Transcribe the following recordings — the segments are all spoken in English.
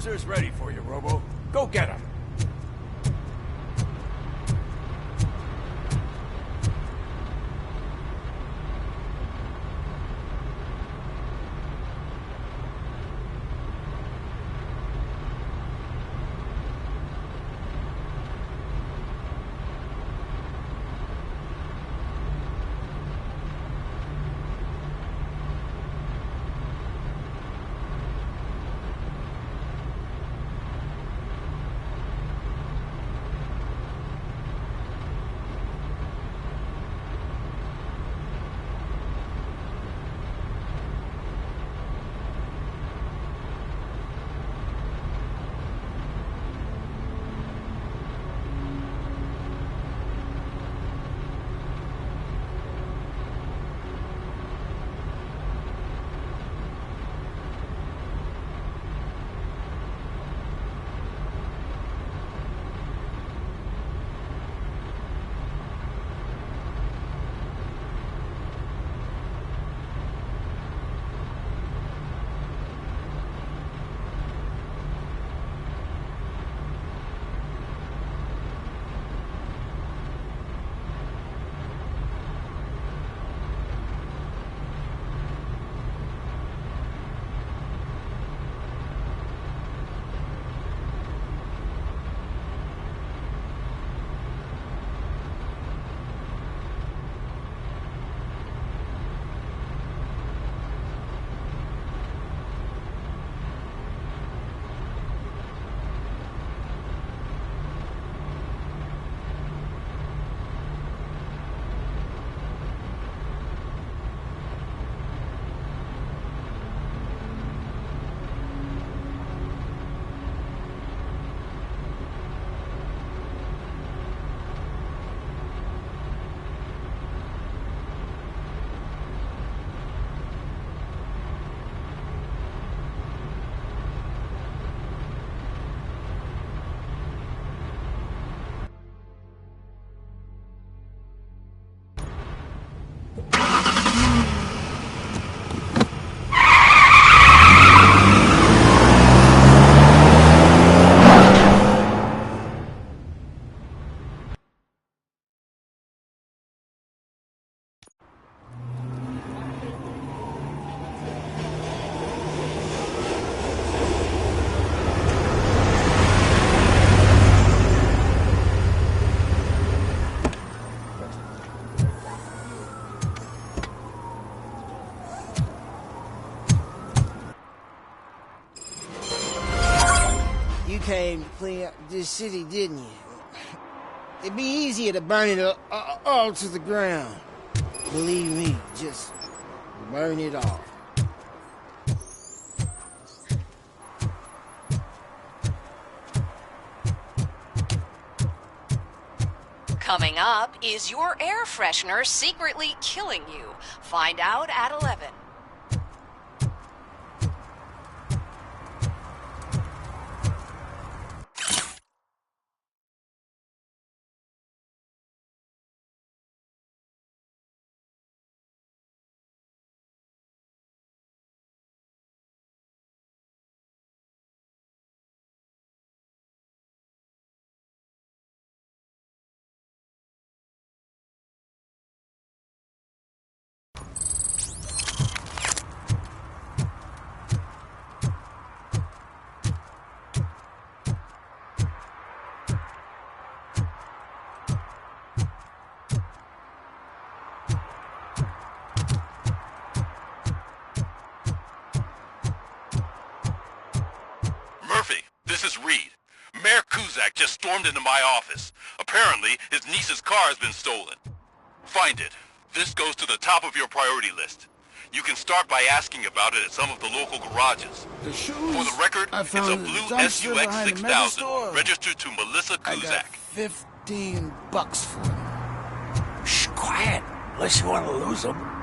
officer's ready for you, Robo. Go get him. You came to clean up this city, didn't you? It'd be easier to burn it all to the ground. Believe me, just burn it all. Coming up, is your air freshener secretly killing you? Find out at 11. This is Reed. Mayor Kuzak just stormed into my office. Apparently, his niece's car has been stolen. Find it. This goes to the top of your priority list. You can start by asking about it at some of the local garages. The shoes For the record, I it's found a blue dumpster SUX behind the 6000, mega store. registered to Melissa I got Kuzak. $15 for them. Shh, quiet. Unless you want to lose them.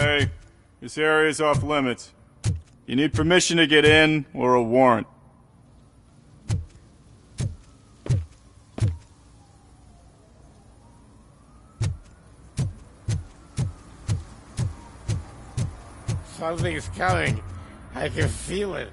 Hey, this area's off limits. You need permission to get in or a warrant. Something's coming. I can feel it.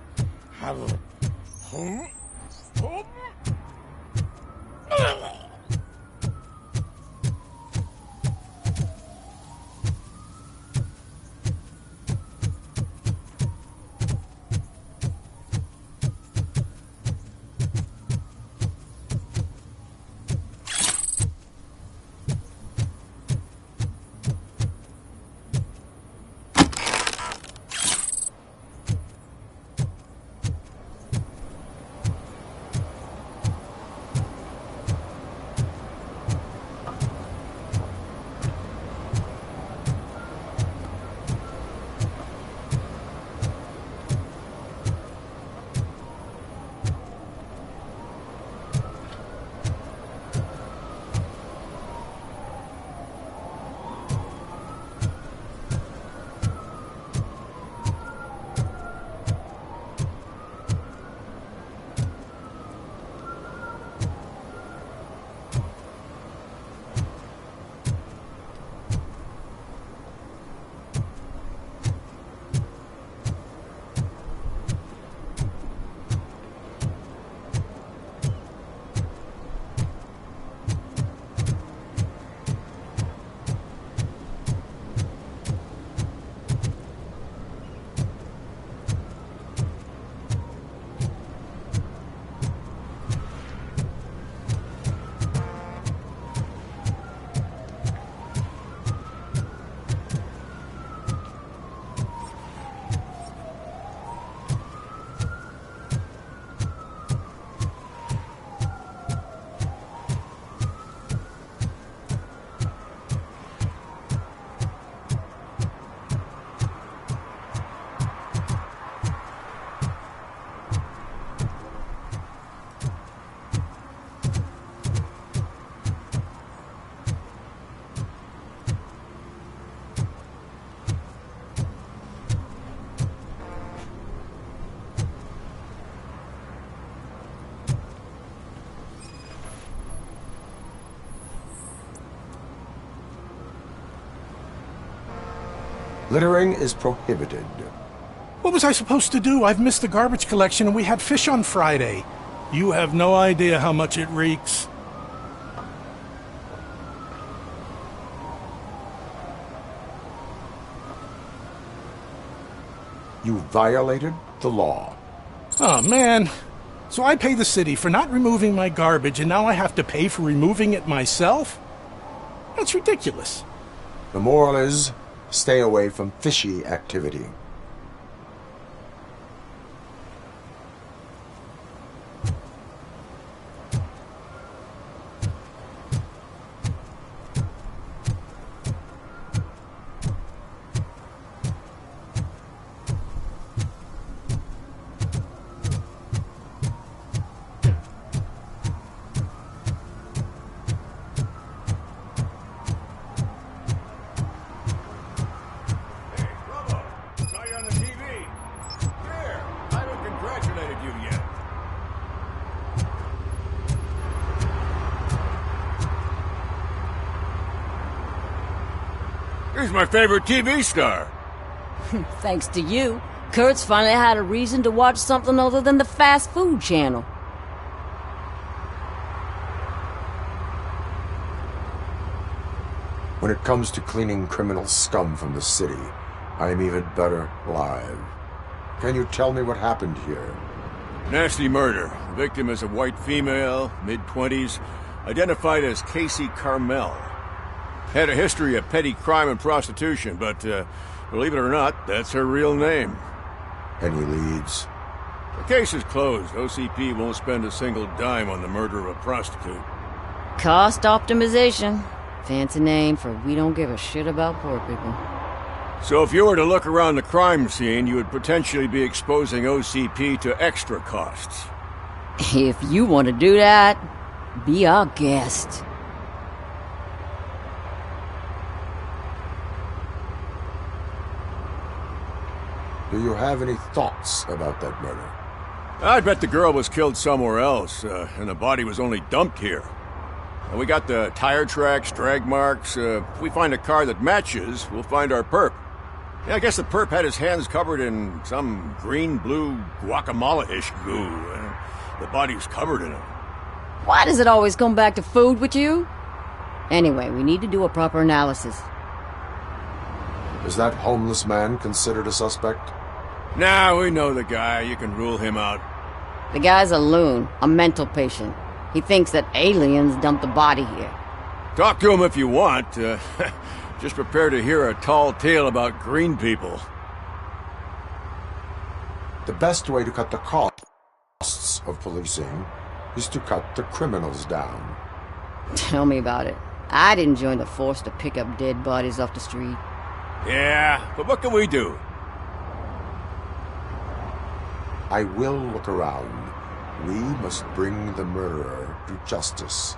Littering is prohibited. What was I supposed to do? I've missed the garbage collection and we had fish on Friday. You have no idea how much it reeks. You violated the law. Oh, man. So I pay the city for not removing my garbage and now I have to pay for removing it myself? That's ridiculous. The moral is, stay away from fishy activity. He's my favorite TV star. Thanks to you, Kurt's finally had a reason to watch something other than the fast food channel. When it comes to cleaning criminal scum from the city, I am even better live. Can you tell me what happened here? Nasty murder. The victim is a white female, mid-20s, identified as Casey Carmel. Had a history of petty crime and prostitution, but believe it or not, that's her real name. Any leads? The case is closed. OCP won't spend a single dime on the murder of a prostitute. Cost optimization. Fancy name for we don't give a shit about poor people. So if you were to look around the crime scene, you would potentially be exposing OCP to extra costs. If you want to do that, be our guest. Do you have any thoughts about that murder? I bet the girl was killed somewhere else, and the body was only dumped here. And we got the tire tracks, drag marks. If we find a car that matches, we'll find our perp. Yeah, I guess the perp had his hands covered in some green-blue guacamole-ish goo. The body was covered in it. Why does it always come back to food with you? Anyway, we need to do a proper analysis. Is that homeless man considered a suspect? Nah, we know the guy. You can rule him out. The guy's a loon, a mental patient. He thinks that aliens dumped the body here. Talk to him if you want. Just prepare to hear a tall tale about green people. The best way to cut the costs of policing is to cut the criminals down. Tell me about it. I didn't join the force to pick up dead bodies off the street. Yeah, but what can we do? I will look around. We must bring the murderer to justice.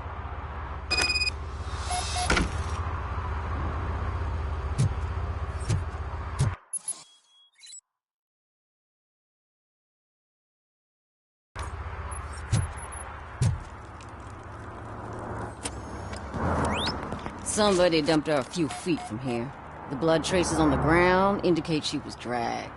Somebody dumped her a few feet from here. The blood traces on the ground indicate she was dragged.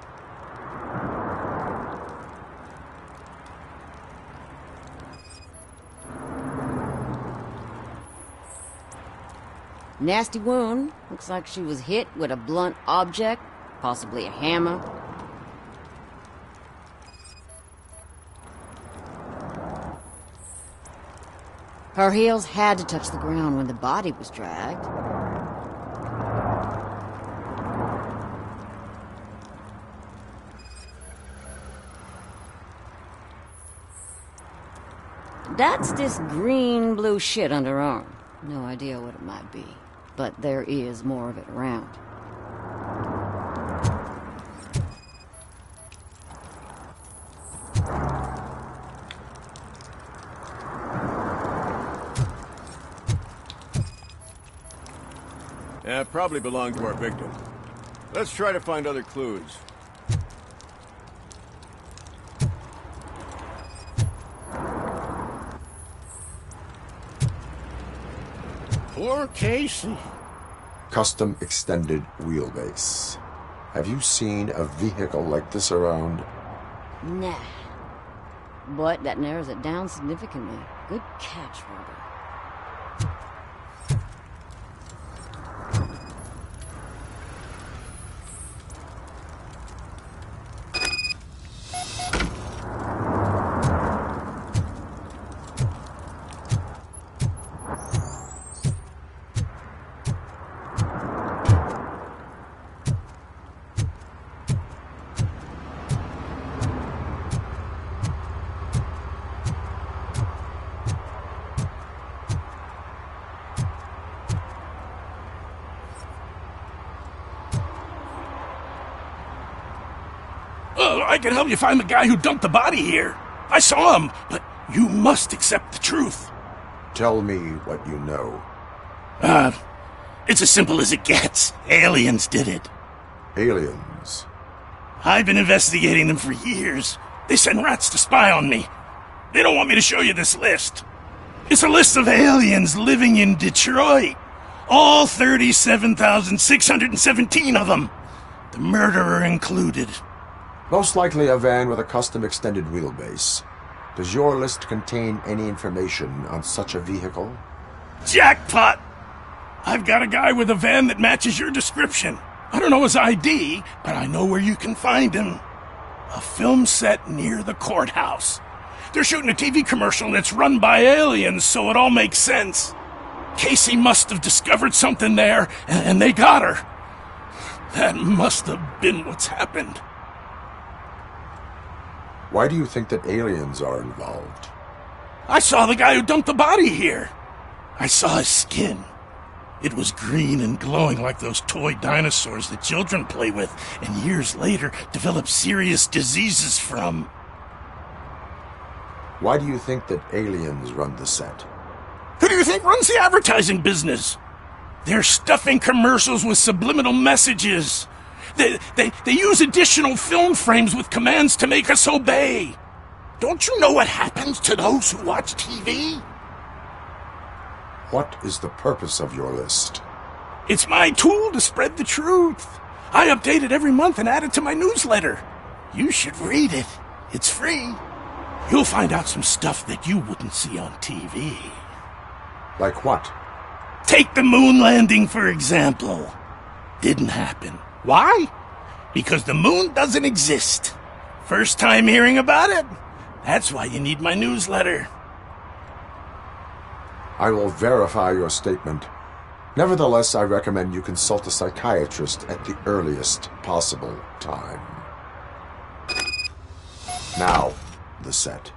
Nasty wound. Looks like she was hit with a blunt object, possibly a hammer. Her heels had to touch the ground when the body was dragged. That's this green-blue shit under her arm. No idea what it might be, but there is more of it around. Yeah, probably belonged to our victim. Let's try to find other clues. Poor Casey. Custom extended wheelbase. Have you seen a vehicle like this around? Nah. But that narrows it down significantly. Good catch, Robert. I can help you find the guy who dumped the body here. I saw him, but you must accept the truth. Tell me what you know. It's as simple as it gets. Aliens did it. Aliens? I've been investigating them for years. They send rats to spy on me. They don't want me to show you this list. It's a list of aliens living in Detroit. All 37,617 of them. The murderer included. Most likely a van with a custom extended wheelbase. Does your list contain any information on such a vehicle? Jackpot! I've got a guy with a van that matches your description. I don't know his ID, but I know where you can find him. A film set near the courthouse. They're shooting a TV commercial and it's run by aliens, so it all makes sense. Casey must have discovered something there, and they got her. That must have been what's happened. Why do you think that aliens are involved? I saw the guy who dumped the body here. I saw his skin. It was green and glowing like those toy dinosaurs that children play with and years later develop serious diseases from. Why do you think that aliens run the set? Who do you think runs the advertising business? They're stuffing commercials with subliminal messages. They use additional film frames with commands to make us obey. Don't you know what happens to those who watch TV? What is the purpose of your list? It's my tool to spread the truth. I update it every month and add it to my newsletter. You should read it. It's free. You'll find out some stuff that you wouldn't see on TV. Like what? Take the moon landing, for example. Didn't happen. Why? Because the moon doesn't exist. First time hearing about it? That's why you need my newsletter. I will verify your statement. Nevertheless, I recommend you consult a psychiatrist at the earliest possible time. Now, the set.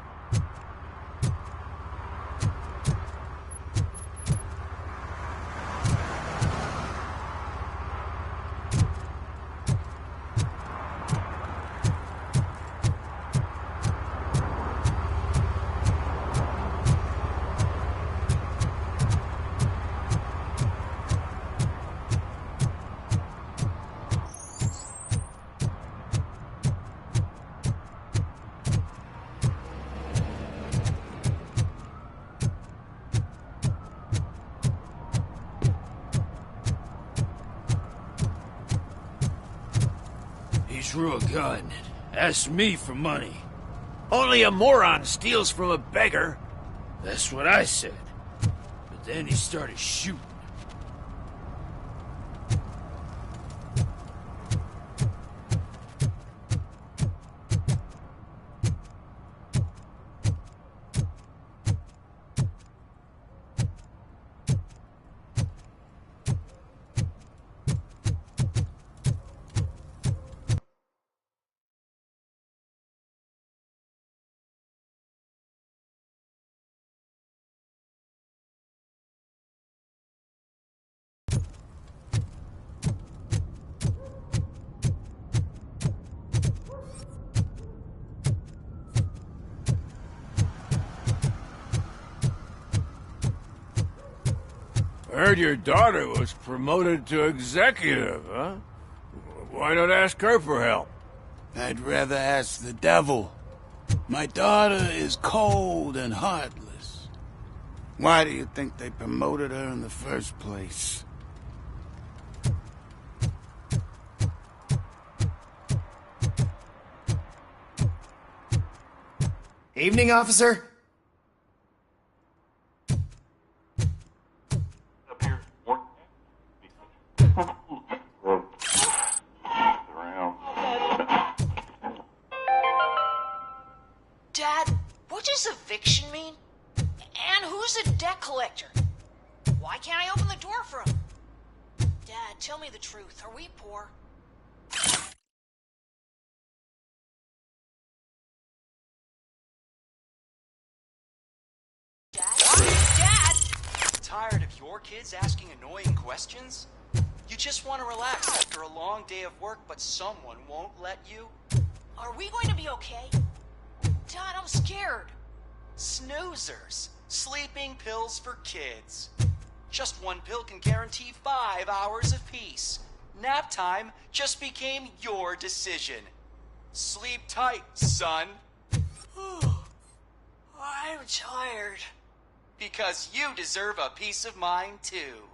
Drew a gun and asked me for money. Only a moron steals from a beggar. That's what I said. But then he started shooting. Heard your daughter was promoted to executive, huh? Why not ask her for help? I'd rather ask the devil. My daughter is cold and heartless. Why do you think they promoted her in the first place? Evening, officer. Dad, what does eviction mean? And who's a debt collector? Why can't I open the door for him? Dad, tell me the truth. Are we poor? Dad? Tired of your kids asking annoying questions? You just want to relax after a long day of work, but someone won't let you? Are we going to be okay? Dad, I'm scared. Snoozers. Sleeping pills for kids. Just one pill can guarantee 5 hours of peace. Nap time just became your decision. Sleep tight, son. I'm tired. Because you deserve a peace of mind, too.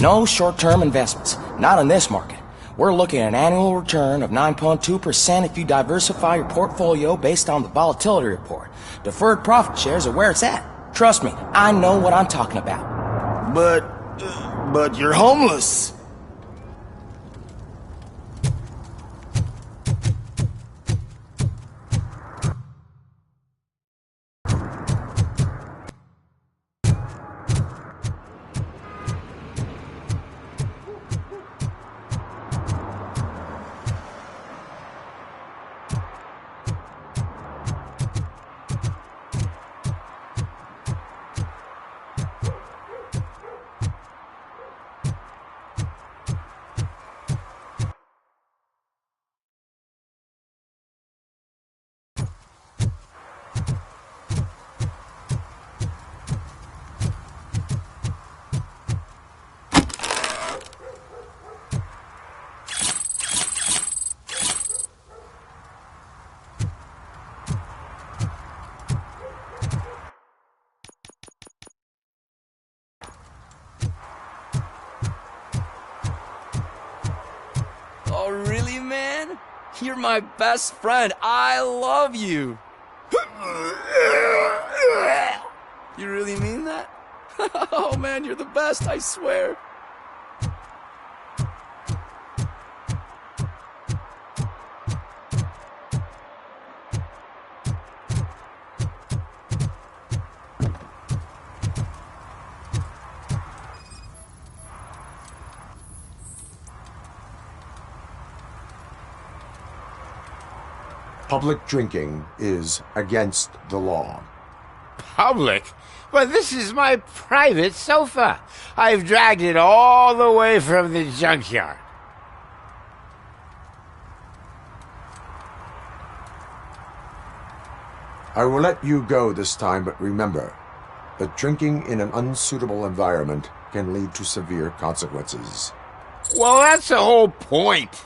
No short-term investments. Not in this market. We're looking at an annual return of 9.2% if you diversify your portfolio based on the volatility report. Deferred profit shares are where it's at. Trust me, I know what I'm talking about. But you're homeless. Oh, really, man? You're my best friend. I love you. You really mean that? Oh, man, you're the best, I swear. Public drinking is against the law. Public? But this is my private sofa. I've dragged it all the way from the junkyard. I will let you go this time, but remember that drinking in an unsuitable environment can lead to severe consequences. Well, that's the whole point.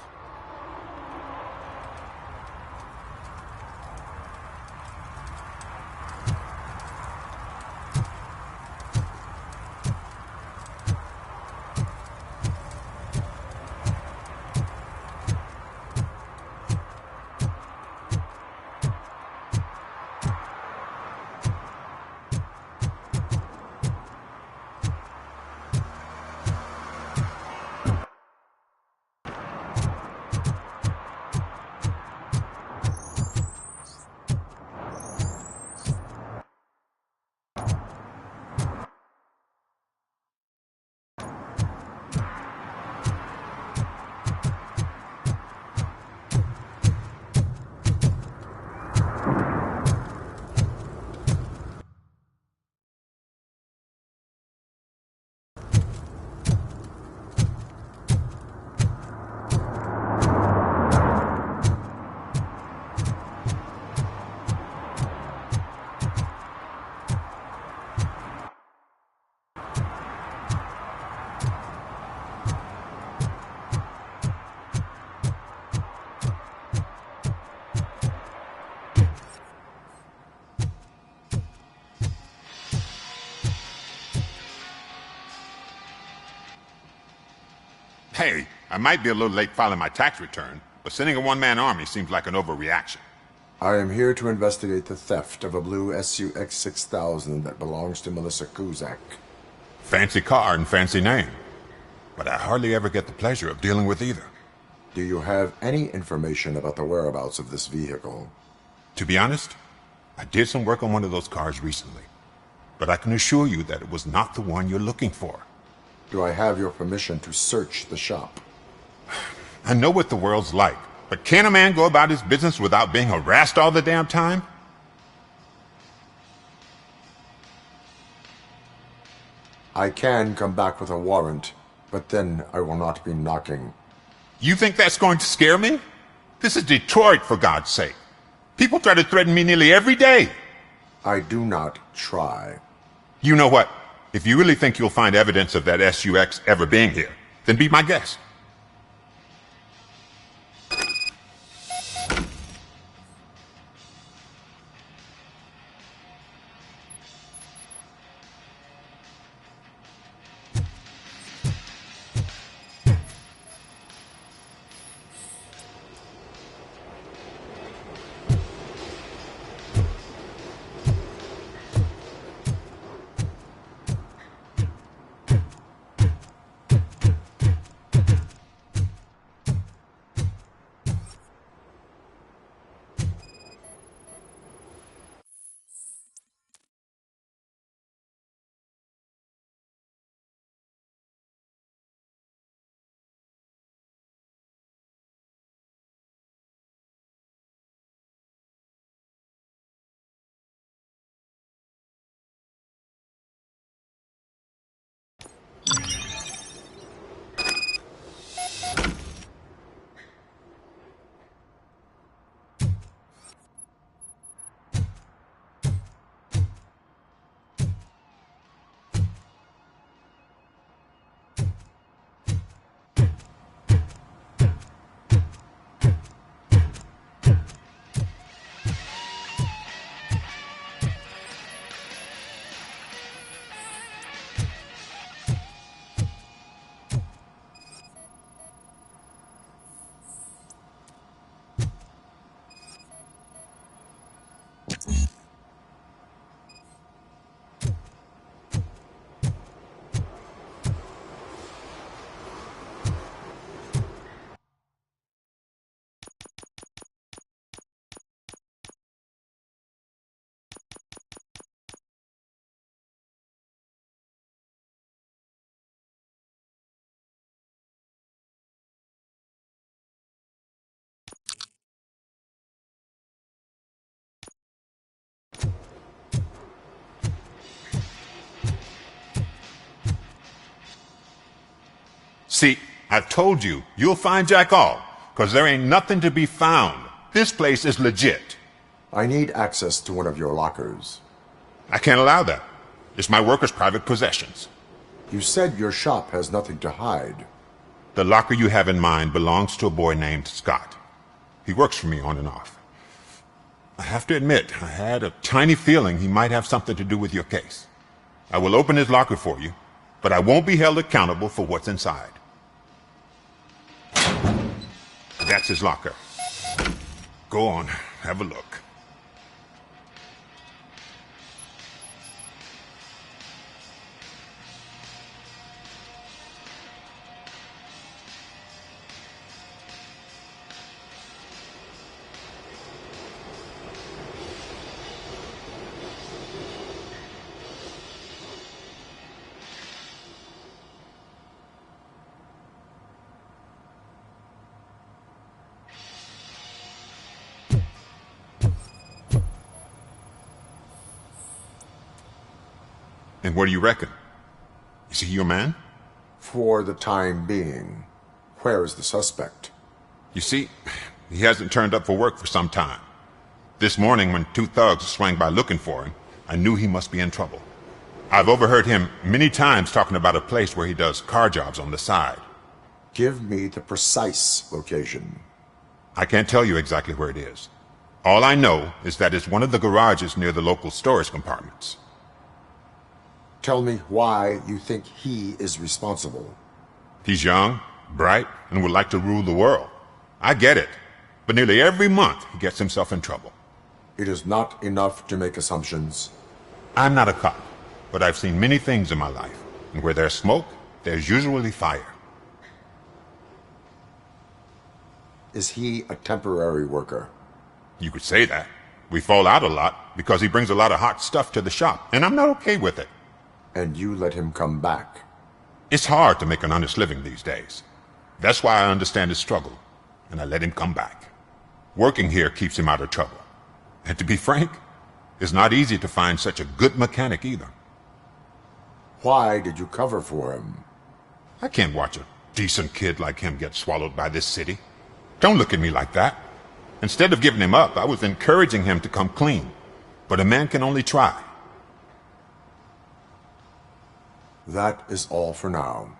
Hey, I might be a little late filing my tax return, but sending a one-man army seems like an overreaction. I am here to investigate the theft of a blue SUX 6000 that belongs to Melissa Kuzak. Fancy car and fancy name, but I hardly ever get the pleasure of dealing with either. Do you have any information about the whereabouts of this vehicle? To be honest, I did some work on one of those cars recently, but I can assure you that it was not the one you're looking for. Do I have your permission to search the shop? I know what the world's like, but can a man go about his business without being harassed all the damn time? I can come back with a warrant, but then I will not be knocking. You think that's going to scare me? This is Detroit, for God's sake. People try to threaten me nearly every day. I do not try. You know what? If you really think you'll find evidence of that SUX ever being here, then be my guest. See, I've told you, you'll find Jack all, because there ain't nothing to be found. This place is legit. I need access to one of your lockers. I can't allow that. It's my workers' private possessions. You said your shop has nothing to hide. The locker you have in mind belongs to a boy named Scott. He works for me on and off. I have to admit, I had a tiny feeling he might have something to do with your case. I will open his locker for you, but I won't be held accountable for what's inside. That's his locker. Go on, have a look. And what do you reckon? Is he your man? For the time being. Where is the suspect? You see, he hasn't turned up for work for some time. This morning, when two thugs swang by looking for him, I knew he must be in trouble. I've overheard him many times talking about a place where he does car jobs on the side. Give me the precise location. I can't tell you exactly where it is. All I know is that it's one of the garages near the local storage compartments. Tell me why you think he is responsible. He's young, bright, and would like to rule the world. I get it. But nearly every month, he gets himself in trouble. It is not enough to make assumptions. I'm not a cop, but I've seen many things in my life. And where there's smoke, there's usually fire. Is he a temporary worker? You could say that. We fall out a lot because he brings a lot of hot stuff to the shop, and I'm not okay with it. And you let him come back? It's hard to make an honest living these days. That's why I understand his struggle, and I let him come back. Working here keeps him out of trouble. And to be frank, it's not easy to find such a good mechanic either. Why did you cover for him? I can't watch a decent kid like him get swallowed by this city. Don't look at me like that. Instead of giving him up, I was encouraging him to come clean. But a man can only try. That is all for now.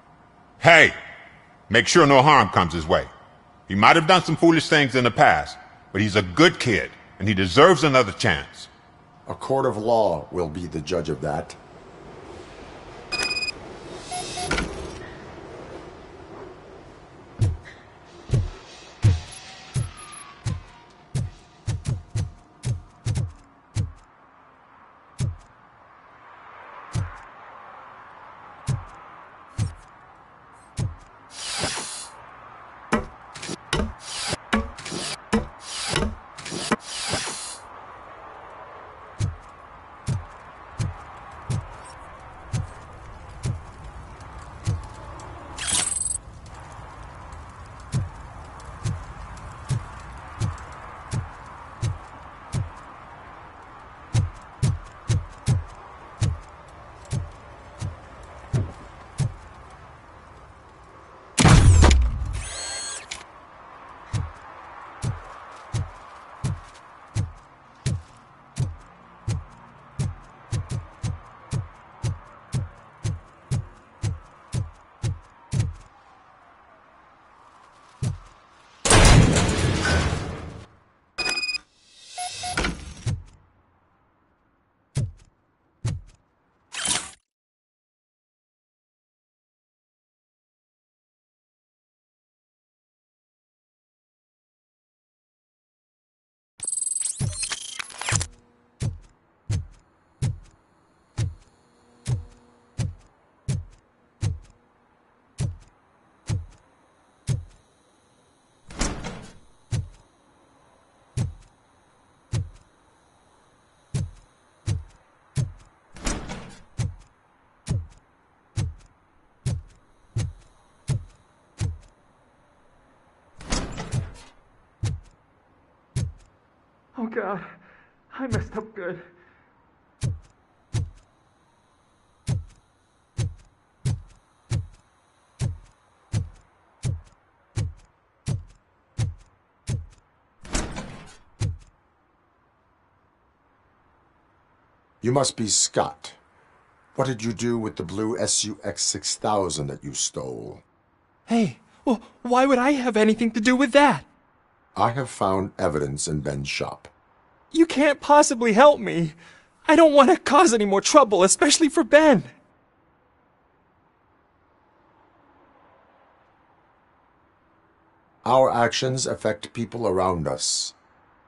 Hey! Make sure no harm comes his way. He might have done some foolish things in the past, but he's a good kid, and he deserves another chance. A court of law will be the judge of that. Oh God, I messed up good. You must be Scott. What did you do with the blue SUX 6000 that you stole? Hey, well, why would I have anything to do with that? I have found evidence in Ben's shop. You can't possibly help me. I don't want to cause any more trouble, especially for Ben. Our actions affect people around us.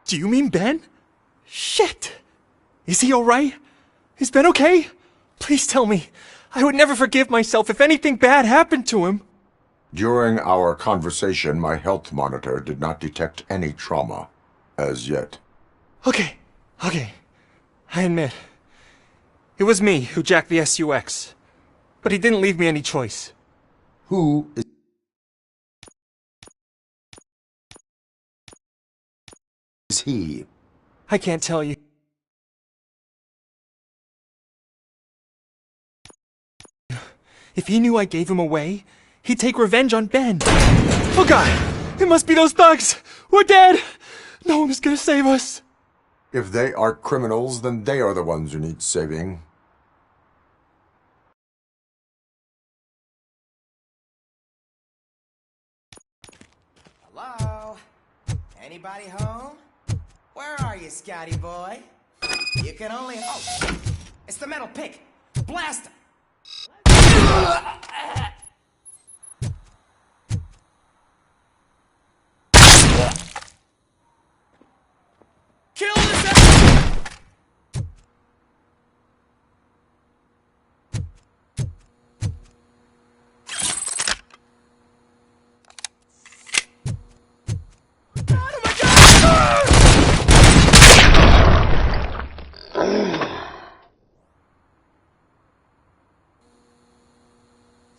Do you mean Ben? Shit! Is he alright? Is Ben okay? Please tell me. I would never forgive myself if anything bad happened to him. During our conversation, my health monitor did not detect any trauma, as yet. Okay. I admit. It was me who jacked the SUX. But he didn't leave me any choice. Who is he? I can't tell you. If he knew I gave him away, he'd take revenge on Ben. Oh God! It must be those thugs! We're dead! No one is gonna save us! If they are criminals, then they are the ones who need saving. Hello? Anybody home? Where are you, Scotty boy? You can only hope. It's the metal pick. Blast him! Kill this!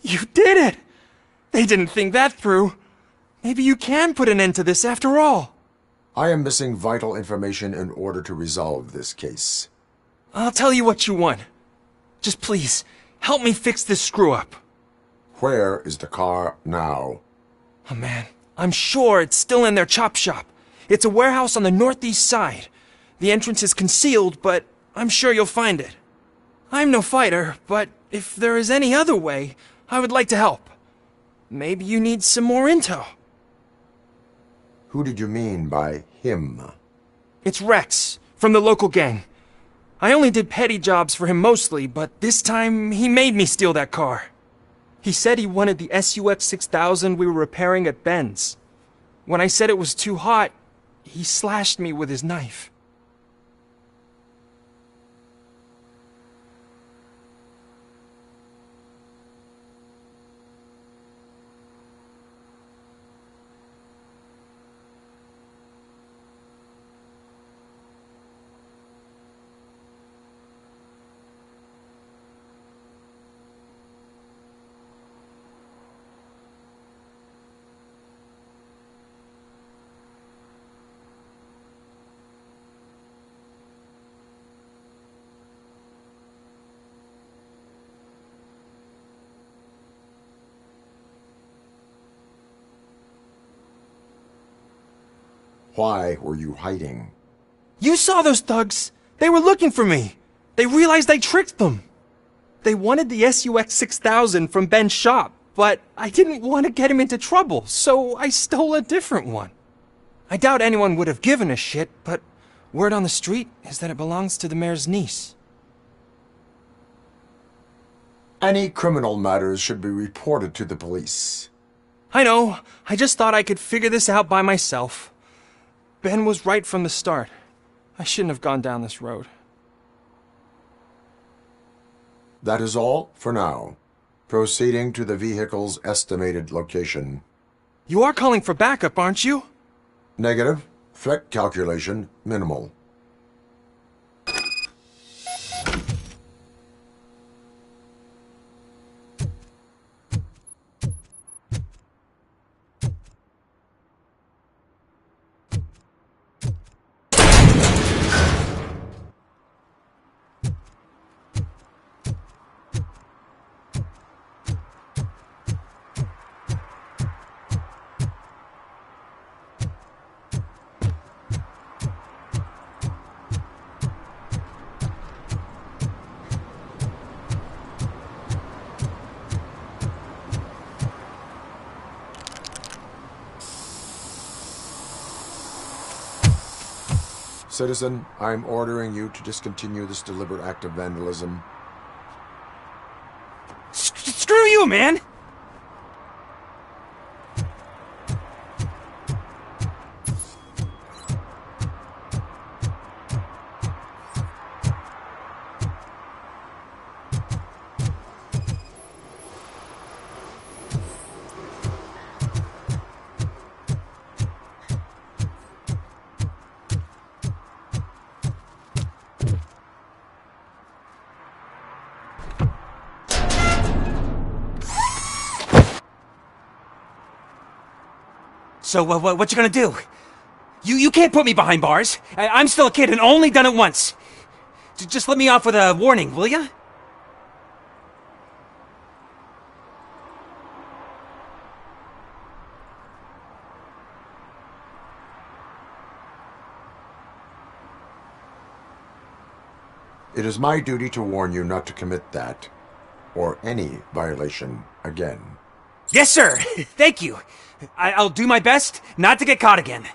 You did it! They didn't think that through. Maybe you can put an end to this after all. I am missing vital information in order to resolve this case. I'll tell you what you want. Just please, help me fix this screw-up. Where is the car now? Oh man, I'm sure it's still in their chop shop. It's a warehouse on the northeast side. The entrance is concealed, but I'm sure you'll find it. I'm no fighter, but if there is any other way, I would like to help. Maybe you need some more intel. Who did you mean by him? It's Rex, from the local gang. I only did petty jobs for him mostly, but this time he made me steal that car. He said he wanted the SUX 6000 we were repairing at Ben's. When I said it was too hot, he slashed me with his knife. Why were you hiding? You saw those thugs! They were looking for me! They realized I tricked them! They wanted the SUX 6000 from Ben's shop, but I didn't want to get him into trouble, so I stole a different one. I doubt anyone would have given a shit, but word on the street is that it belongs to the mayor's niece. Any criminal matters should be reported to the police. I know. I just thought I could figure this out by myself. Ben was right from the start. I shouldn't have gone down this road. That is all for now. Proceeding to the vehicle's estimated location. You are calling for backup, aren't you? Negative. Threat calculation minimal. Citizen, I'm ordering you to discontinue this deliberate act of vandalism. Screw you, man! So, what you gonna do? You can't put me behind bars. I'm still a kid and only done it once. Just let me off with a warning, will ya? It is my duty to warn you not to commit that, or any violation, again. Yes, sir! Thank you. I'll do my best not to get caught again.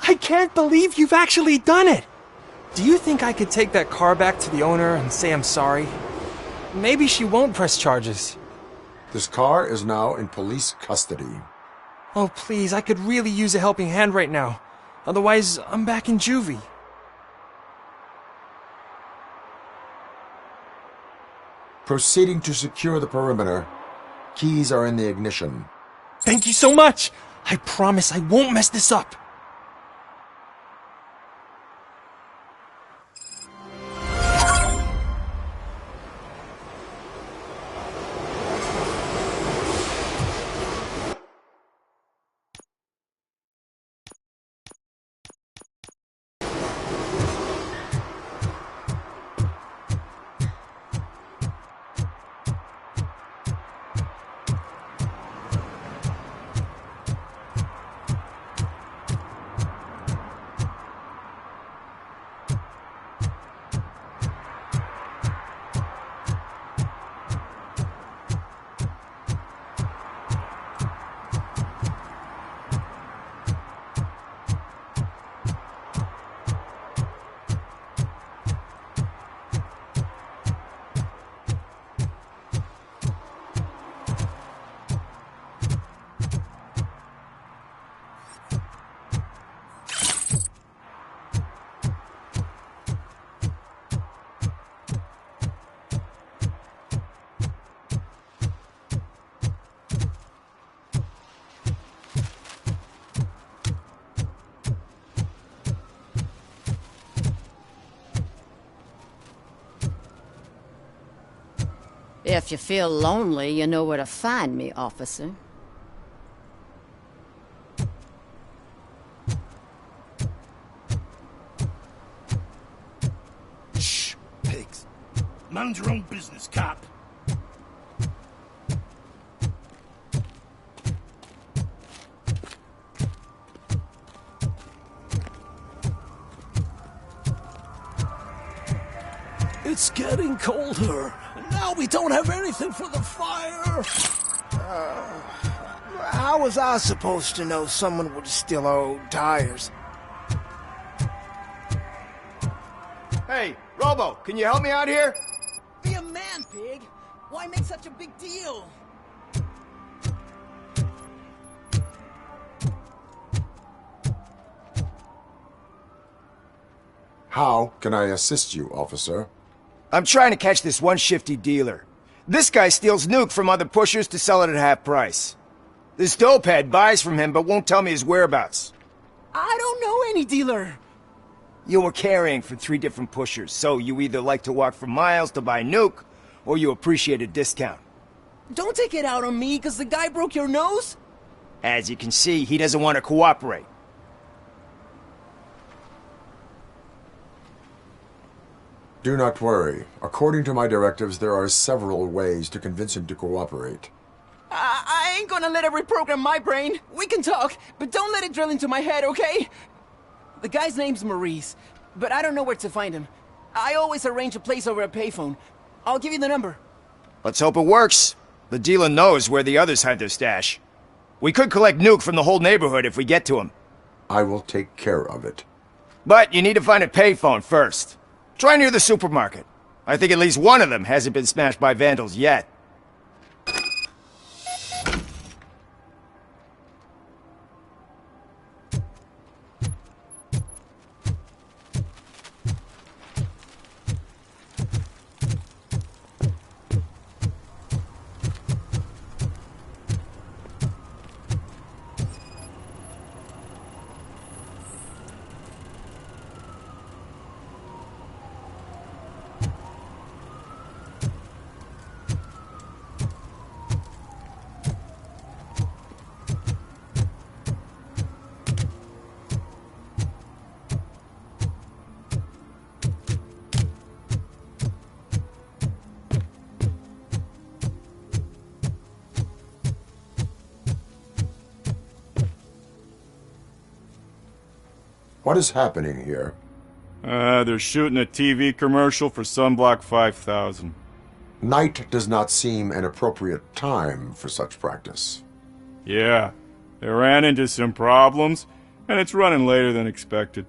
I can't believe you've actually done it! Do you think I could take that car back to the owner and say I'm sorry? Maybe she won't press charges. This car is now in police custody. Oh, please, I could really use a helping hand right now. Otherwise, I'm back in juvie. Proceeding to secure the perimeter. Keys are in the ignition. Thank you so much! I promise I won't mess this up. If you feel lonely, you know where to find me, officer. Shh, pigs. Mind your own business, cop. It's getting colder. Now we don't have anything for the fire. How was I supposed to know someone would steal our old tires? Hey, Robo, can you help me out here? Be a man, pig. Why make such a big deal? How can I assist you, officer? I'm trying to catch this one shifty dealer. This guy steals nuke from other pushers to sell it at half price. This dopehead buys from him but won't tell me his whereabouts. I don't know any dealer. You were carrying for 3 different pushers, so you either like to walk for miles to buy nuke, or you appreciate a discount. Don't take it out on me, because the guy broke your nose? As you can see, he doesn't want to cooperate. Do not worry. According to my directives, there are several ways to convince him to cooperate. I ain't gonna let it reprogram my brain. We can talk, but don't let it drill into my head, okay? The guy's name's Maurice, but I don't know where to find him. I always arrange a place over a payphone. I'll give you the number. Let's hope it works. The dealer knows where the others hide their stash. We could collect nuke from the whole neighborhood if we get to him. I will take care of it. But you need to find a payphone first. Try near the supermarket. I think at least one of them hasn't been smashed by vandals yet. What is happening here? They're shooting a TV commercial for Sunblock 5000. Night does not seem an appropriate time for such practice. Yeah, they ran into some problems, And it's running later than expected.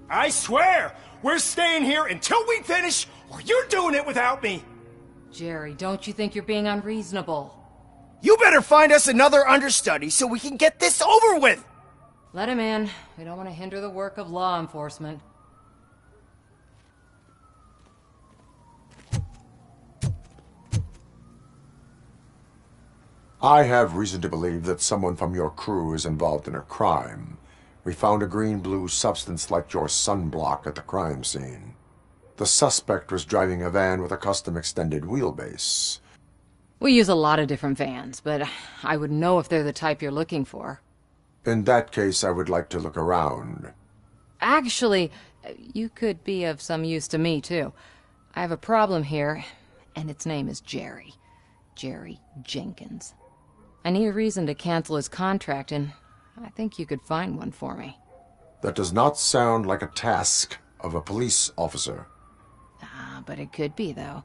I swear, we're staying here until we finish, or you're doing it without me. Jerry, don't you think you're being unreasonable? You better find us another understudy so we can get this over with. Let him in. We don't want to hinder the work of law enforcement. I have reason to believe that someone from your crew is involved in a crime. We found a green-blue substance like your sunblock at the crime scene. The suspect was driving a van with a custom extended wheelbase. We use a lot of different vans, but I would know if they're the type you're looking for. In that case, I would like to look around. Actually, you could be of some use to me, too. I have a problem here, and its name is Jerry. Jerry Jenkins. I need a reason to cancel his contract, and I think you could find one for me. That does not sound like a task of a police officer. But it could be, though.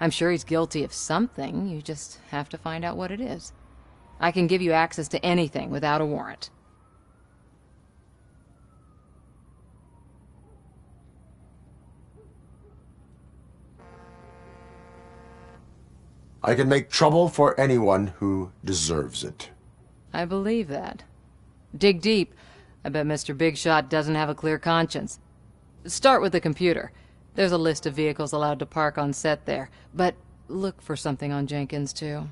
I'm sure he's guilty of something. You just have to find out what it is. I can give you access to anything without a warrant. I can make trouble for anyone who deserves it. I believe that. Dig deep. I bet Mr. Big Shot doesn't have a clear conscience. Start with the computer. There's a list of vehicles allowed to park on set there, but look for something on Jenkins, too.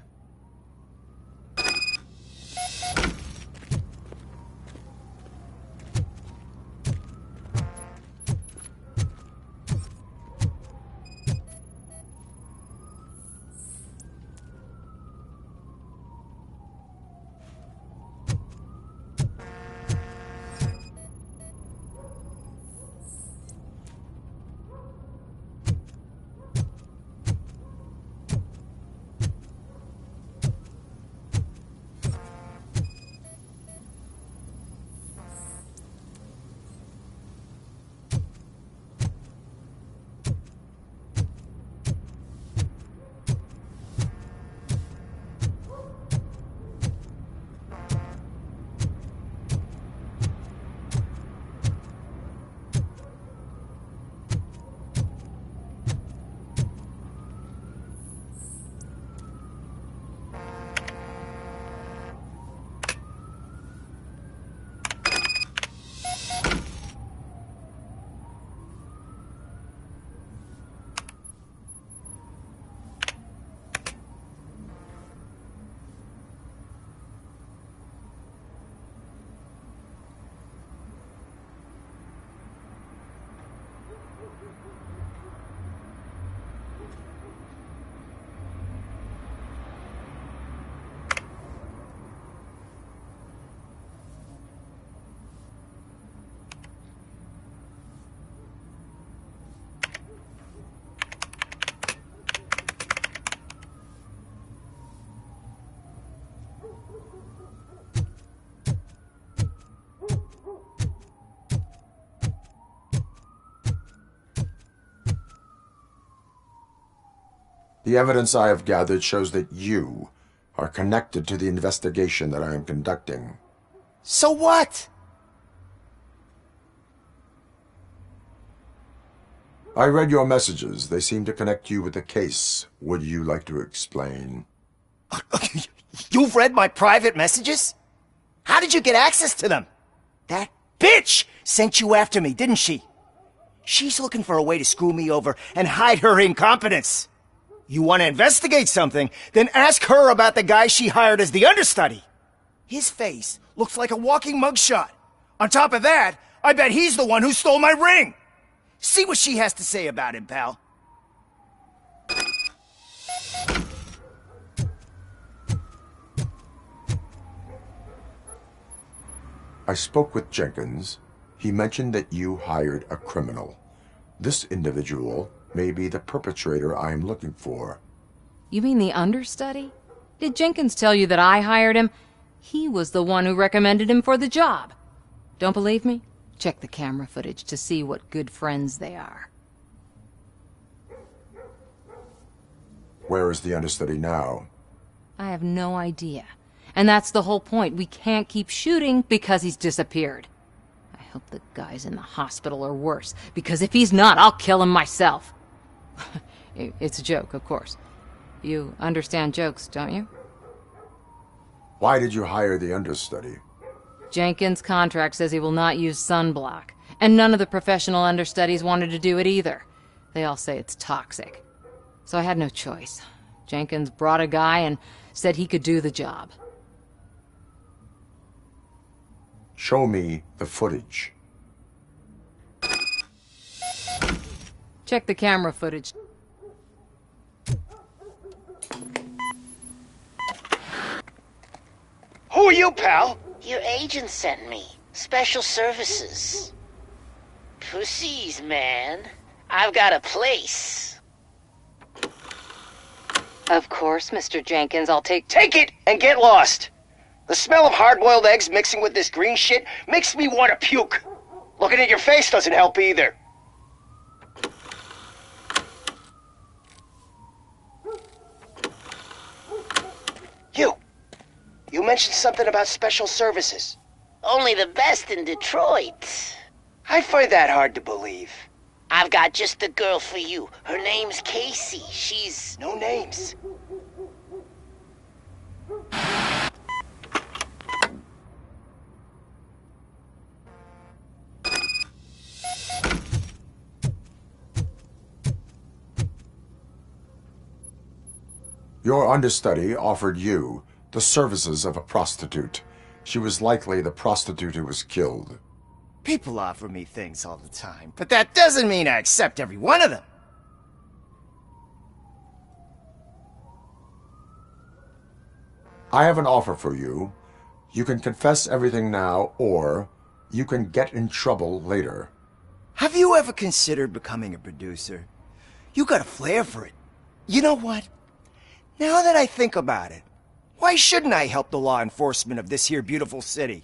The evidence I have gathered shows that you are connected to the investigation that I am conducting. So what? I read your messages. They seem to connect you with the case. Would you like to explain? You've read my private messages? How did you get access to them? That bitch sent you after me, didn't she? She's looking for a way to screw me over and hide her incompetence. You want to investigate something, then ask her about the guy she hired as the understudy. His face looks like a walking mugshot. On top of that, I bet he's the one who stole my ring. See what she has to say about him, pal. I spoke with Jenkins. He mentioned that you hired a criminal. This individual may be the perpetrator I am looking for. You mean the understudy? Did Jenkins tell you that I hired him? He was the one who recommended him for the job. Don't believe me? Check the camera footage to see what good friends they are. Where is the understudy now? I have no idea. And that's the whole point. We can't keep shooting because he's disappeared. hope the guy's in the hospital or worse, because if he's not, I'll kill him myself. It's a joke, of course. You understand jokes, don't you? Why did you hire the understudy? Jenkins' contract says he will not use sunblock, and none of the professional understudies wanted to do it either. They all say it's toxic. So I had no choice. Jenkins brought a guy and said he could do the job. Show me the footage. Check the camera footage. Who are you, pal? Your agent sent me. Special services. Pussies, man. I've got a place. Of course, Mr. Jenkins, I'll take it and get lost. The smell of hard-boiled eggs mixing with this green shit makes me want to puke. Looking at your face doesn't help either. You mentioned something about special services. Only the best in Detroit. I find that hard to believe. I've got just the girl for you. Her name's Casey. She's... No names. Your understudy offered you the services of a prostitute. She was likely the prostitute who was killed. People offer me things all the time, but that doesn't mean I accept every one of them. I have an offer for you. You can confess everything now, or you can get in trouble later. Have you ever considered becoming a producer? You got a flair for it. You know what? Now that I think about it, why shouldn't I help the law enforcement of this here beautiful city?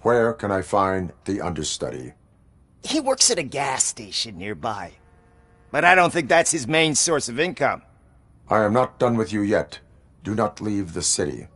Where can I find the understudy? He works at a gas station nearby. But I don't think that's his main source of income. I am not done with you yet. Do not leave the city.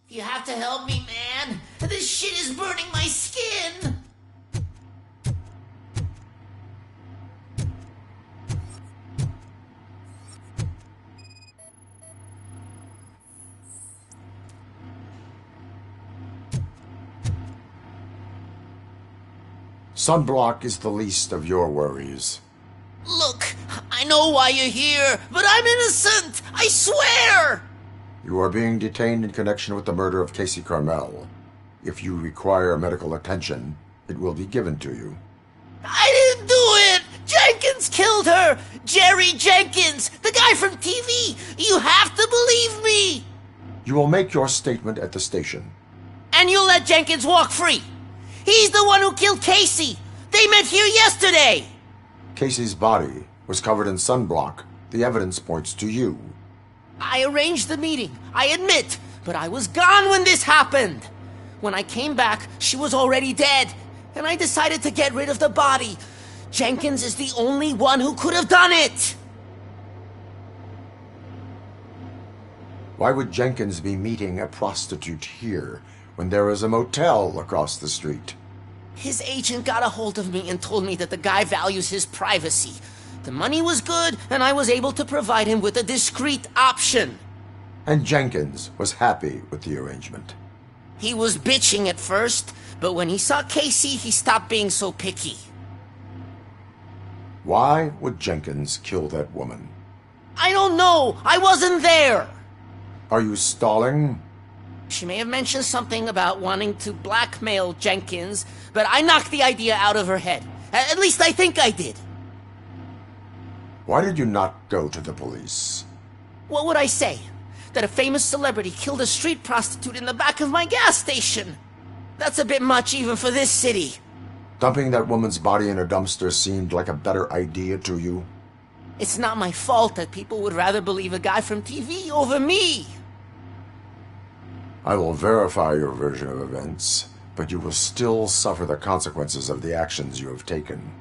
You have to help me, man. This shit is burning my skin. Sunblock is the least of your worries. Look, I know why you're here, but I'm innocent. I swear. You are being detained in connection with the murder of Casey Carmel. If you require medical attention, it will be given to you. I didn't do it! Jenkins killed her! Jerry Jenkins! The guy from TV! You have to believe me! You will make your statement at the station. And you'll let Jenkins walk free! He's the one who killed Casey! They met here yesterday! Casey's body was covered in sunblock. The evidence points to you. I arranged the meeting, I admit, but I was gone when this happened. When I came back, she was already dead, and I decided to get rid of the body. Jenkins is the only one who could have done it. Why would Jenkins be meeting a prostitute here when there is a motel across the street? His agent got a hold of me and told me that the guy values his privacy. The money was good, and I was able to provide him with a discreet option. And Jenkins was happy with the arrangement. He was bitching at first, but when he saw Casey, he stopped being so picky. Why would Jenkins kill that woman? I don't know! I wasn't there! Are you stalling? She may have mentioned something about wanting to blackmail Jenkins, but I knocked the idea out of her head. At least I think I did. Why did you not go to the police? What would I say? That a famous celebrity killed a street prostitute in the back of my gas station? That's a bit much even for this city. Dumping that woman's body in a dumpster seemed like a better idea to you? It's not my fault that people would rather believe a guy from TV over me. I will verify your version of events, but you will still suffer the consequences of the actions you have taken.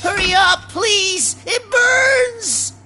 Hurry up, please! It burns!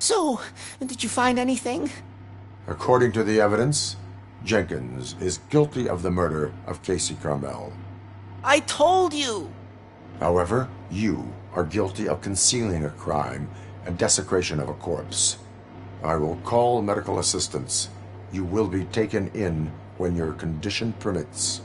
So, did you find anything? According to the evidence, Jenkins is guilty of the murder of Casey Carmel. I told you! However, you are guilty of concealing a crime and desecration of a corpse. I will call medical assistance. You will be taken in when your condition permits.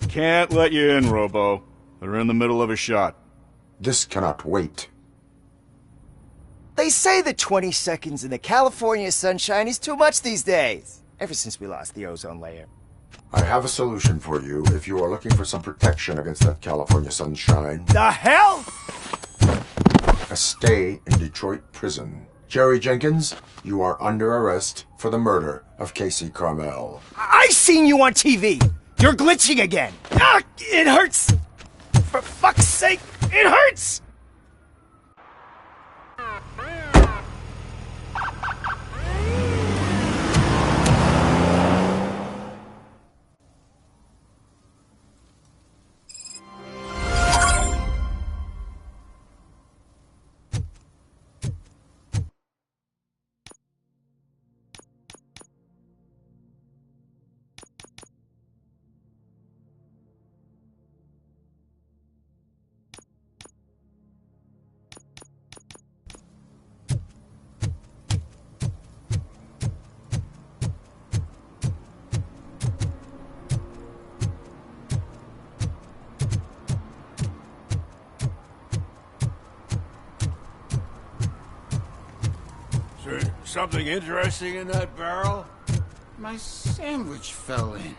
Can't let you in, Robo. They're in the middle of a shot. This cannot wait. They say that 20 seconds in the California sunshine is too much these days. Ever since we lost the ozone layer. I have a solution for you if you are looking for some protection against that California sunshine. The hell? A stay in Detroit prison. Jerry Jenkins, you are under arrest for the murder of Casey Carmel. I seen you on TV. You're glitching again. Ah, it hurts. For fuck's sake, it hurts. Something interesting in that barrel? My sandwich fell in.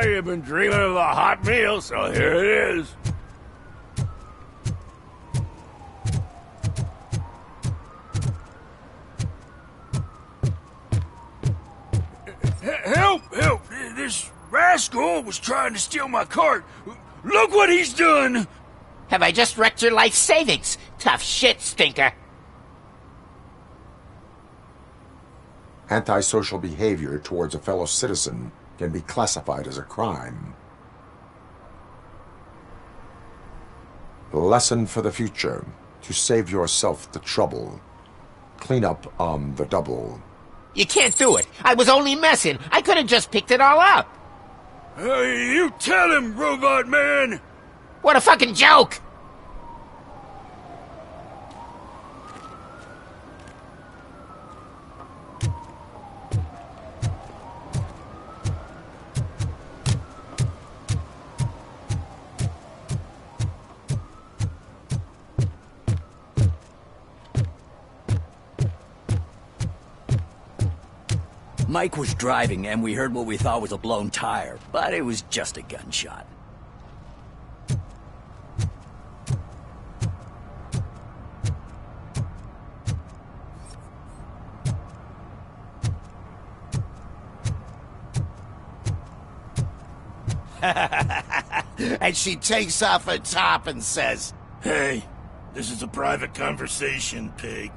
You've been dreaming of a hot meal, so here it is. Help! Help! This rascal was trying to steal my cart. Look what he's done! Have I just wrecked your life savings? Tough shit, stinker. Antisocial behavior towards a fellow citizen can be classified as a crime. Lesson for the future. To save yourself the trouble. Clean up on the double. You can't do it. I was only messing. I could have just picked it all up. You tell him, Robot Man! What a fucking joke! Mike was driving, and we heard what we thought was a blown tire, but it was just a gunshot. And she takes off her top and says, Hey, this is a private conversation, pig.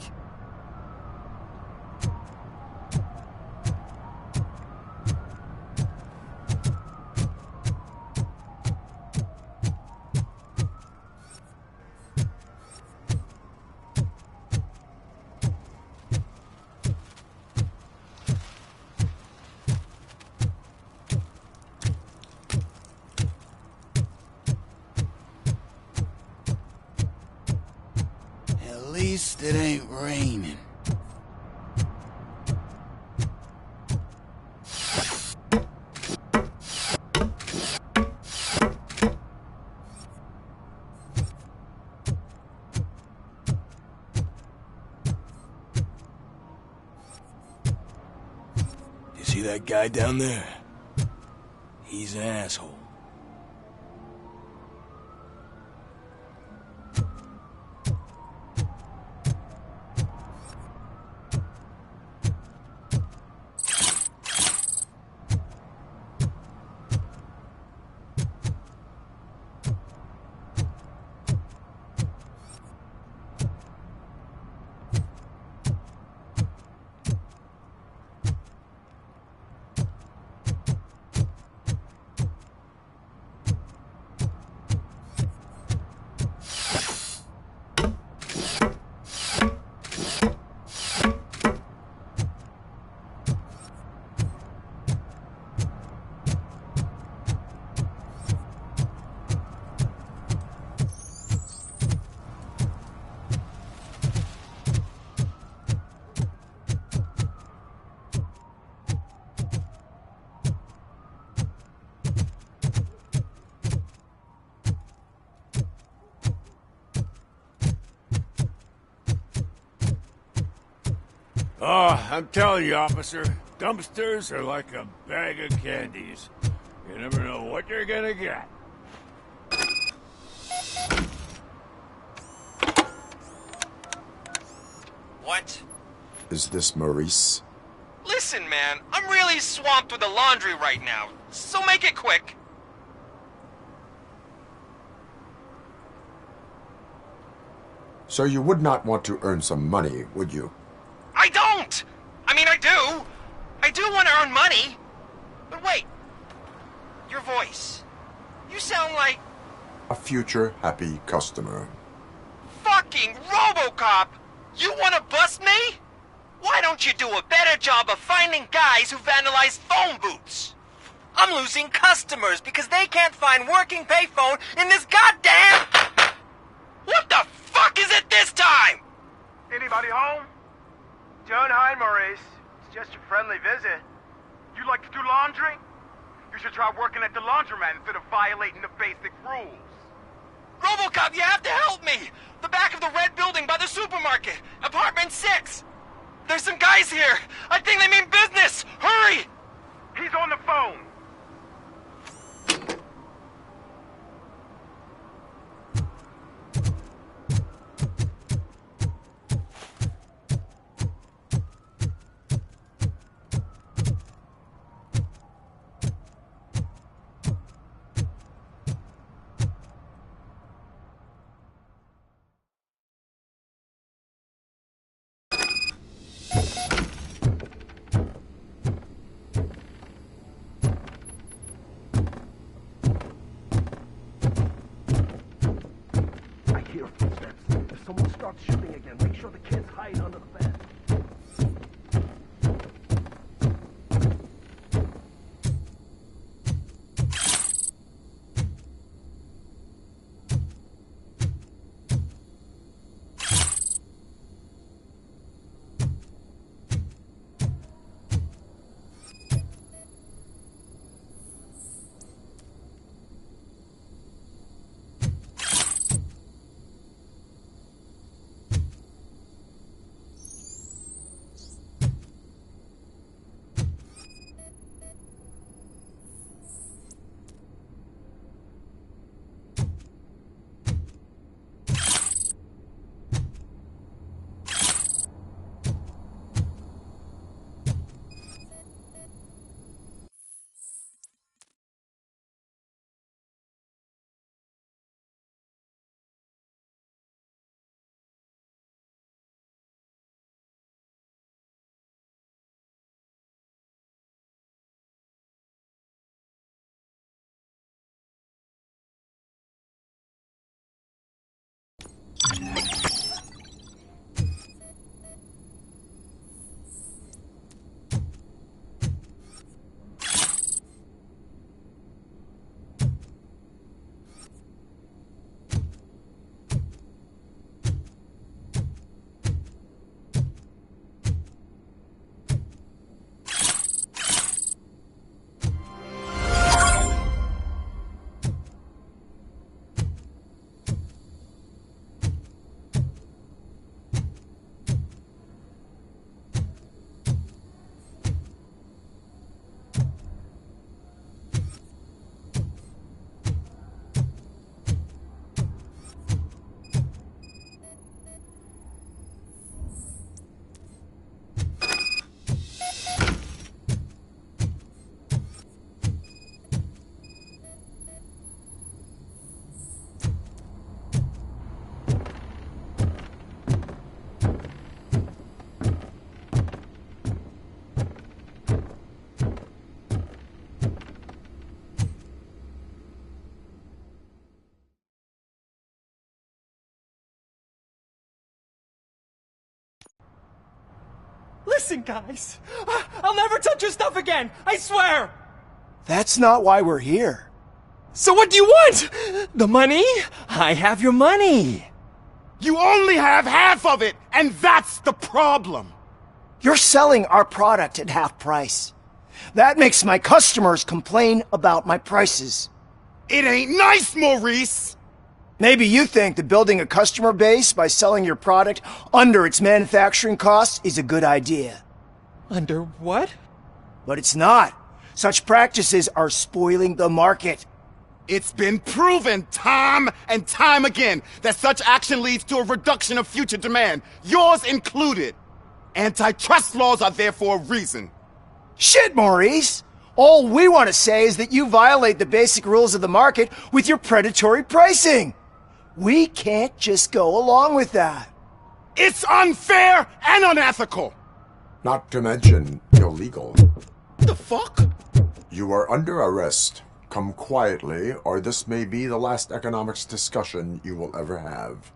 at least it ain't raining. You see that guy down there? He's an asshole. Oh, I'm telling you, officer, dumpsters are like a bag of candies. You never know what you're gonna get. What? Is this Maurice? Listen, man, I'm really swamped with the laundry right now, so make it quick. So you would not want to earn some money, would you? I don't! I mean, I do! I do want to earn money! But wait, your voice. You sound like... A future happy customer. Fucking Robocop! You want to bust me? Why don't you do a better job of finding guys who vandalize phone booths? I'm losing customers because they can't find working payphone in this goddamn... What the fuck is it this time? Anybody home? Don't hide, Maurice. It's just a friendly visit. You like to do laundry? You should try working at the laundromat instead of violating the basic rules. Robocop, you have to help me! The back of the red building by the supermarket. Apartment 6. There's some guys here. I think they mean business. Hurry! He's on the phone. If someone starts shooting again, make sure the kids hide under the bed. Listen, guys. I'll never touch your stuff again. I swear. That's not why we're here. So what do you want? The money? I have your money. You only have half of it, and that's the problem. You're selling our product at half price. That makes my customers complain about my prices. It ain't nice, Maurice. Maybe you think that building a customer base by selling your product under its manufacturing costs is a good idea. Under what? But it's not. Such practices are spoiling the market. It's been proven time and time again that such action leads to a reduction of future demand, yours included. Antitrust laws are there for a reason. Shit, Maurice! All we want to say is that you violate the basic rules of the market with your predatory pricing. We can't just go along with that. It's unfair and unethical! Not to mention illegal. The fuck? You are under arrest. Come quietly, or this may be the last economics discussion you will ever have.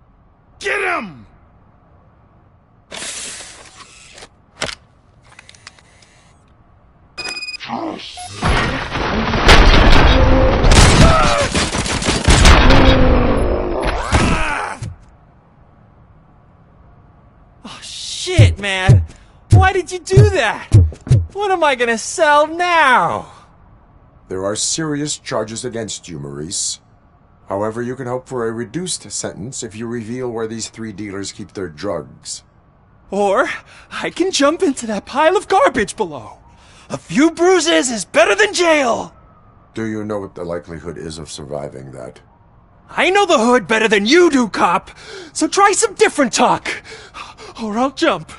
Get him! Oh, shit, man. Why did you do that? What am I gonna sell now? There are serious charges against you, Maurice. However, you can hope for a reduced sentence if you reveal where these 3 dealers keep their drugs. Or I can jump into that pile of garbage below. A few bruises is better than jail. Do you know what the likelihood is of surviving that? I know the hood better than you do, cop. So try some different talk, or I'll jump.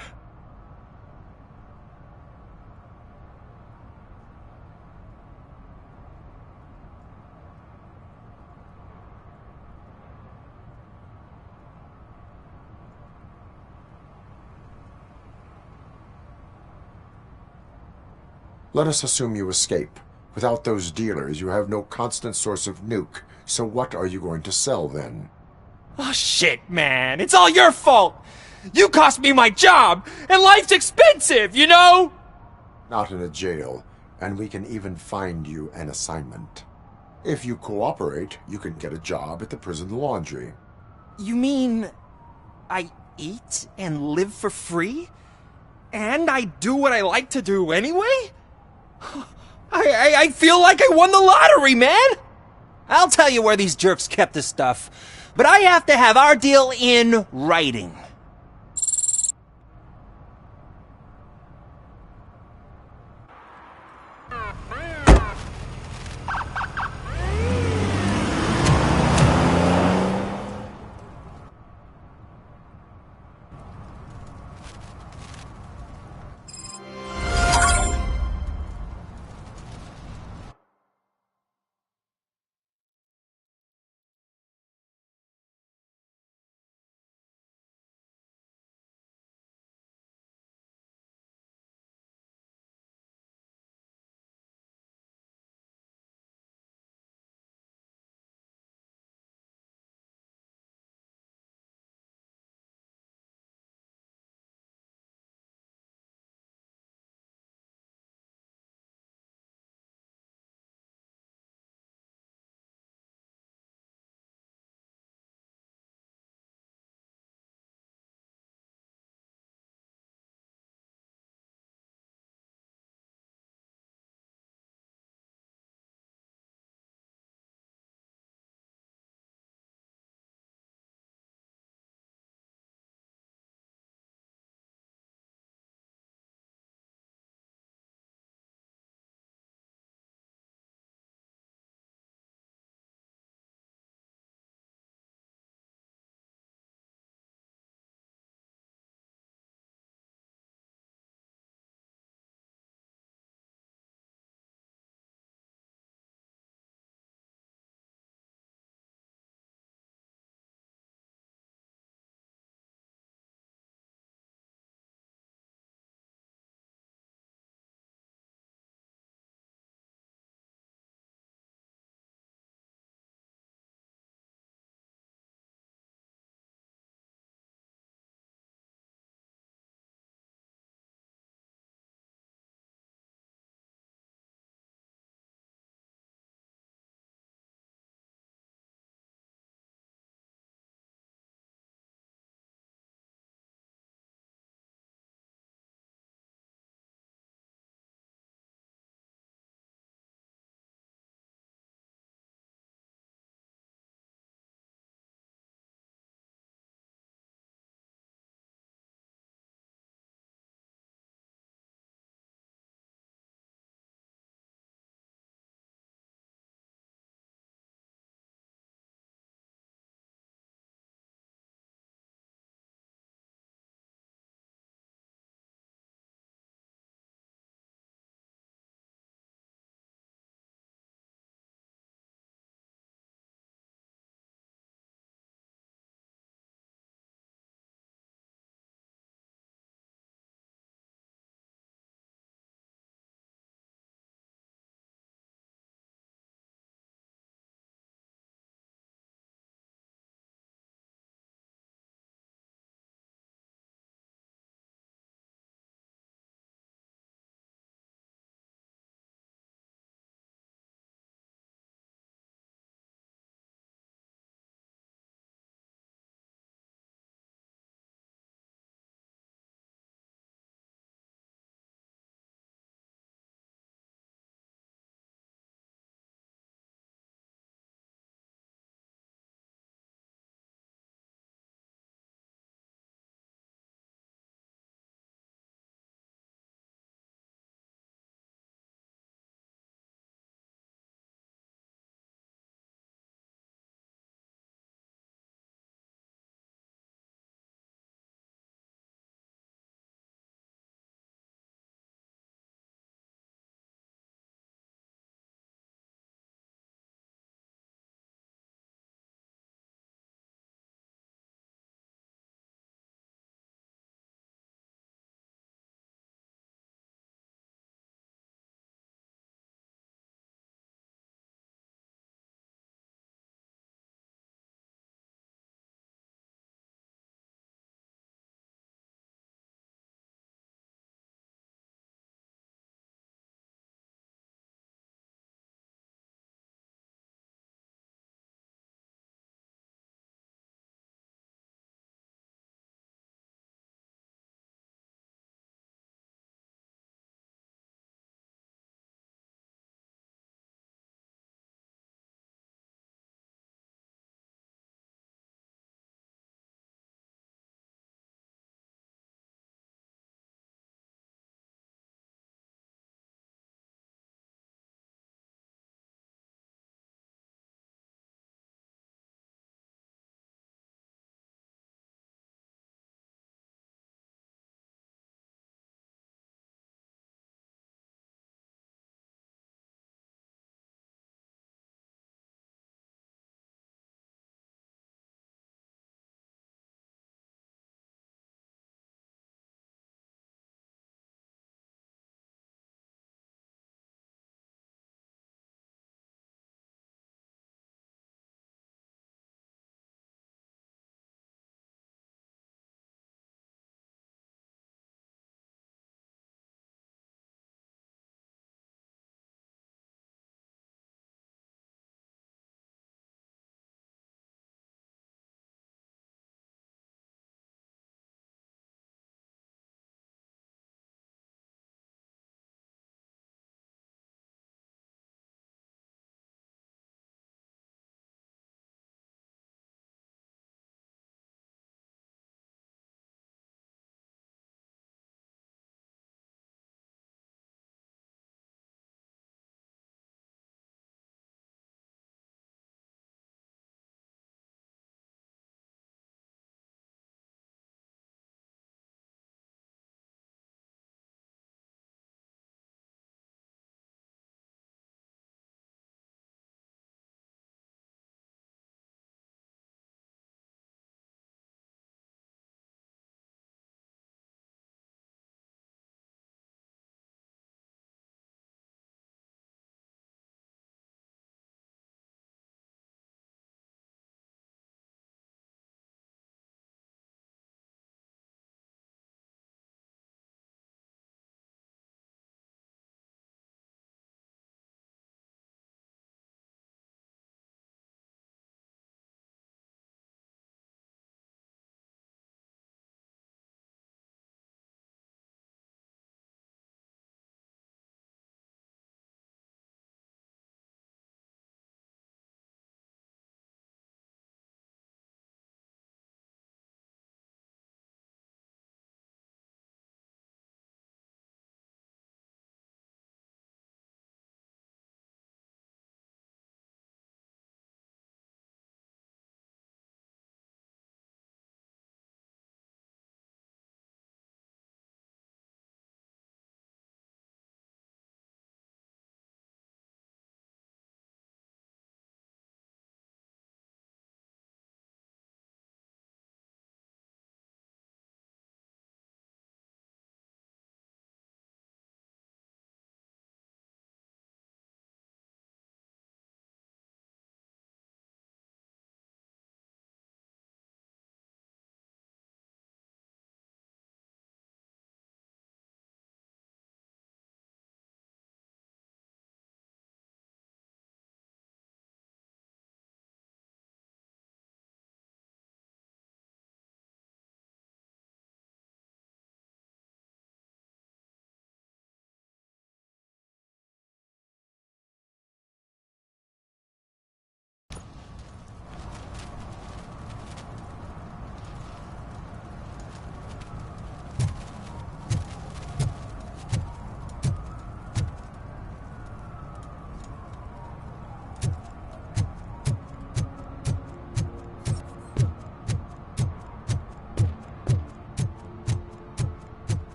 Let us assume you escape. Without those dealers, you have no constant source of nuke. So what are you going to sell, then? Oh, shit, man. It's all your fault. You cost me my job, and life's expensive, you know? Not in a jail, and we can even find you an assignment. If you cooperate, you can get a job at the prison laundry. You mean I eat and live for free? And I do what I like to do anyway? I feel like I won the lottery, man! I'll tell you where these jerks kept the stuff, but I have to have our deal in writing.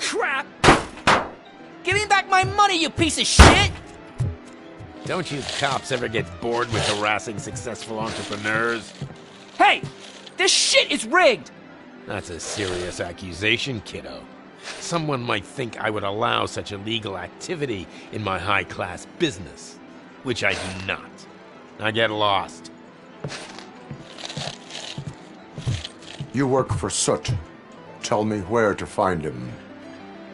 crap! Give me back my money, you piece of shit! Don't you cops ever get bored with harassing successful entrepreneurs? Hey! This shit is rigged! That's a serious accusation, kiddo. Someone might think I would allow such illegal activity in my high-class business, which I do not. Now get lost. You work for Soot. Tell me where to find him.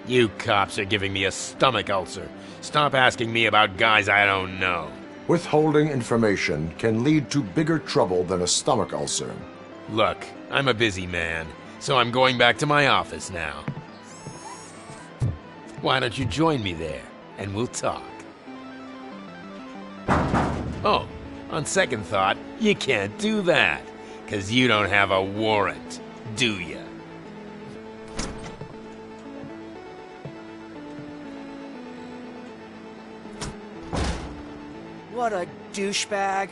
You cops are giving me a stomach ulcer. Stop asking me about guys I don't know. Withholding information can lead to bigger trouble than a stomach ulcer. Look, I'm a busy man, so I'm going back to my office now. Why don't you join me there, and we'll talk. Oh, on second thought, you can't do that, 'cause you don't have a warrant, do ya? What a douchebag.